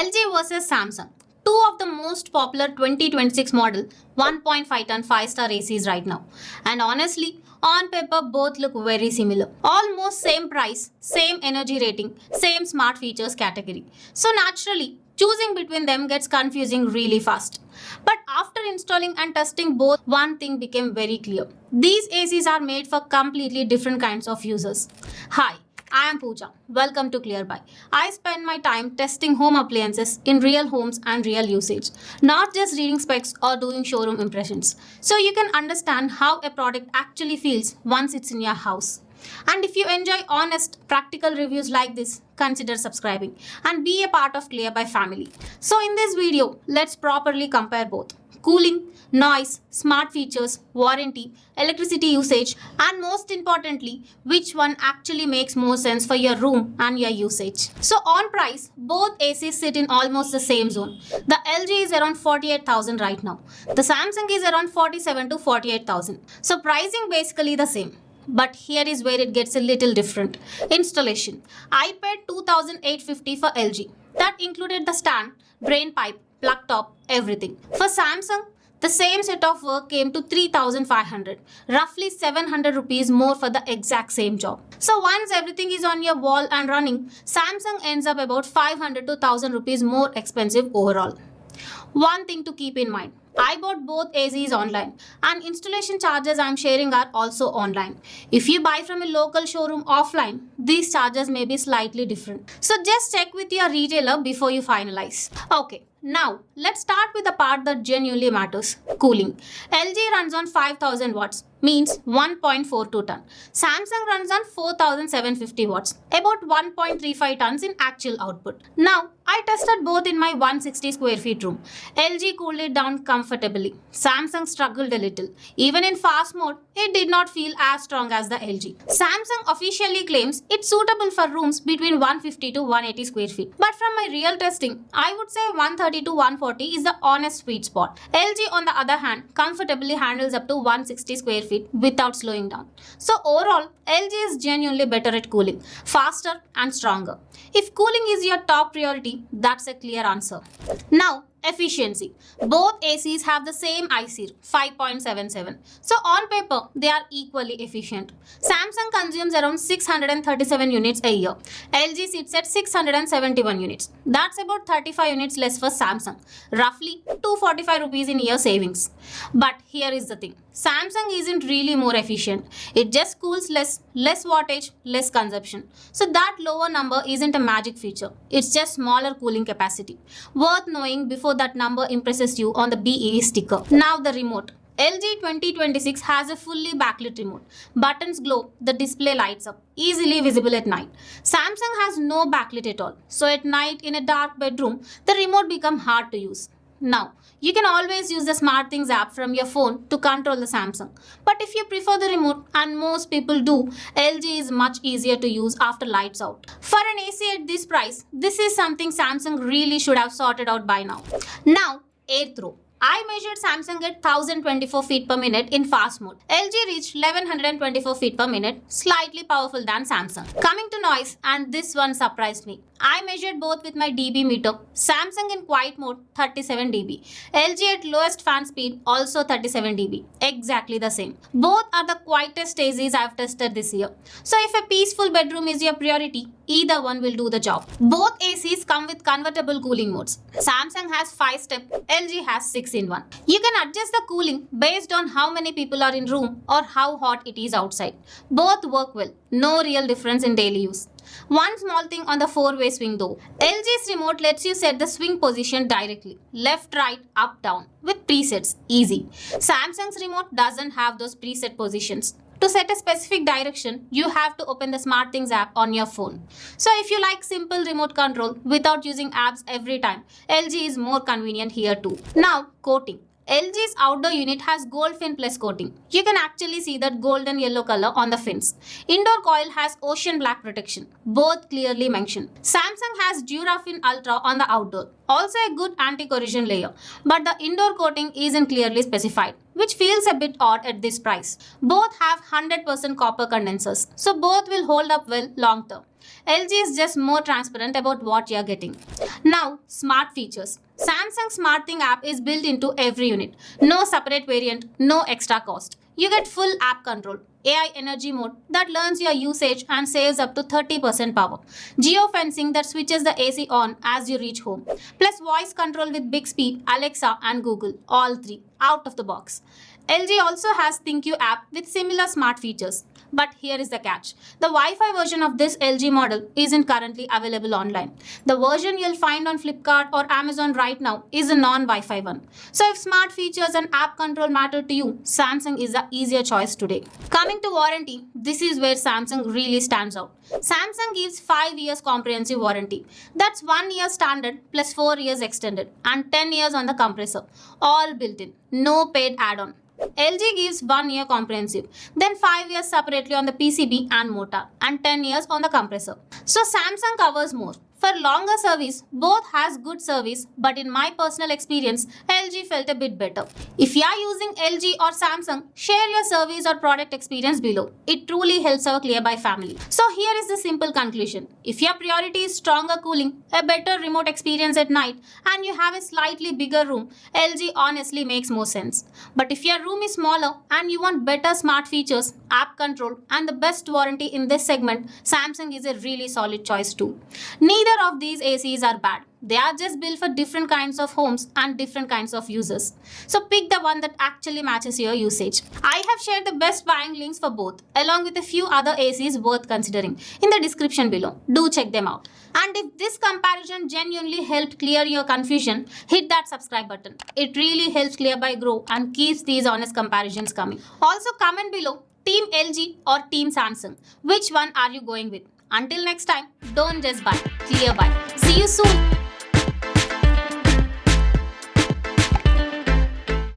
LG versus Samsung. Two of the most popular 2026 model 1.5 ton 5-star ACs right now. And honestly, on paper both look very similar. Almost same price, same energy rating, same smart features category. So naturally, choosing between them gets confusing really fast. But after installing and testing both, one thing became very clear. These ACs are made for completely different kinds of users. Hi, I am Pooja. Welcome to ClearBuy. I spend my time testing home appliances in real homes and real usage, not just reading specs or doing showroom impressions. So you can understand how a product actually feels once it's in your house. And if you enjoy honest, practical reviews like this, consider subscribing and be a part of ClearBuy family. So in this video, let's properly compare both cooling, noise, smart features, warranty, electricity usage, and most importantly, which one actually makes more sense for your room and your usage. So on price, both ACs sit in almost the same zone. The LG is around 48,000 right now. The Samsung is around 47 to 48,000. So pricing basically the same. But here is where it gets a little different. Installation. I paid 2,850 for LG. That included the stand, drain pipe, plug top, everything. For Samsung, the same set of work came to 3,500, roughly 700 rupees more for the exact same job. So once everything is on your wall and running, Samsung ends up about 500 to 1,000 rupees more expensive overall. One thing to keep in mind, I bought both ACs online and installation charges I'm sharing are also online. If you buy from a local showroom offline, these charges may be slightly different. So just check with your retailer before you finalize. Okay, now let's start with the part that genuinely matters, cooling. LG runs on 5,000 watts, means 1.42 ton. Samsung runs on 4,750 watts, about 1.35 tons in actual output. Now, I tested both in my 160 square feet room. LG cooled it down comfortably. Samsung struggled a little. Even in fast mode, it did not feel as strong as the LG. Samsung officially claims it's suitable for rooms between 150 to 180 square feet. But from my real testing, I would say 130 to 140 is the honest sweet spot. LG on the other hand, comfortably handles up to 160 square feet without slowing down. So overall, LG is genuinely better at cooling, faster and stronger. If cooling is your top priority, that's a clear answer. Now, efficiency. Both ACs have the same IC 5.77. So on paper, they are equally efficient. Samsung consumes around 637 units a year. LG sits at 671 units. That's about 35 units less for Samsung. Roughly 245 rupees in year savings. But here is the thing. Samsung isn't really more efficient. It just cools less wattage, less consumption. So that lower number isn't a magic feature. It's just smaller cooling capacity. Worth knowing before that number impresses you on the BEE sticker. Now the remote. LG 2026 has a fully backlit remote. Buttons glow, the display lights up, easily visible at night. Samsung has no backlit at all. So at night in a dark bedroom, the remote becomes hard to use. Now, you can always use the SmartThings app from your phone to control the Samsung. But if you prefer the remote, and most people do, LG is much easier to use after lights out. For an AC at this price, this is something Samsung really should have sorted out by now. Now, airthrow. I measured Samsung at 1024 feet per minute in fast mode. LG reached 1124 feet per minute, slightly powerful than Samsung. Coming to noise, and this one surprised me. I measured both with my dB meter. Samsung in quiet mode 37 dB. LG at lowest fan speed also 37 dB. Exactly the same. Both are the quietest ACs I've tested this year. So if a peaceful bedroom is your priority, either one will do the job. Both ACs come with convertible cooling modes. Samsung has 5-step, LG has 6-in-1. You can adjust the cooling based on how many people are in room or how hot it is outside. Both work well. No real difference in daily use. One small thing on the 4-way swing though. LG's remote lets you set the swing position directly. Left, right, up, down with presets. Easy. Samsung's remote doesn't have those preset positions. To set a specific direction, you have to open the SmartThings app on your phone. So if you like simple remote control without using apps every time, LG is more convenient here too. Now, coating. LG's outdoor unit has gold fin plus coating. You can actually see that golden yellow color on the fins. Indoor coil has ocean black protection, both clearly mentioned. Samsung has Durafin Ultra on the outdoor, also a good anti-corrosion layer, but the indoor coating isn't clearly specified. which feels a bit odd at this price. Both have 100% copper condensers, so both will hold up well long term. LG is just more transparent about what you are getting. Now, smart features. Samsung SmartThing app is built into every unit. No separate variant, no extra cost. You get full app control, AI energy mode that learns your usage and saves up to 30% power, geofencing that switches the AC on as you reach home, plus voice control with Bixby, Alexa, and Google, all three out of the box. LG also has ThinkU app with similar smart features. But here is the catch. The Wi-Fi version of this LG model isn't currently available online. The version you'll find on Flipkart or Amazon right now is a non-Wi-Fi one. So if smart features and app control matter to you, Samsung is the easier choice today. Coming to warranty, this is where Samsung really stands out. Samsung gives 5 years comprehensive warranty. That's 1 year standard plus 4 years extended and 10 years on the compressor. All built in. No paid add-on. LG gives 1 year comprehensive, then 5 years separately on the PCB and motor, and 10 years on the compressor. So Samsung covers more. For longer service, both has good service, but in my personal experience, LG felt a bit better. If you are using LG or Samsung, share your service or product experience below. It truly helps our ClearBuy family. So here is the simple conclusion. If your priority is stronger cooling, a better remote experience at night, and you have a slightly bigger room, LG honestly makes more sense. But if your room is smaller and you want better smart features, app control, and the best warranty in this segment, Samsung is a really solid choice too. Neither of these ACs are bad. They are just built for different kinds of homes and different kinds of users. So pick the one that actually matches your usage. I have shared the best buying links for both, along with a few other ACs worth considering in the description below. Do check them out. And if this comparison genuinely helped clear your confusion, hit that subscribe button. It really helps ClearBuy grow and keeps these honest comparisons coming. Also comment below, Team LG or Team Samsung. Which one are you going with? Until next time, don't just buy, ClearBuy. See you soon.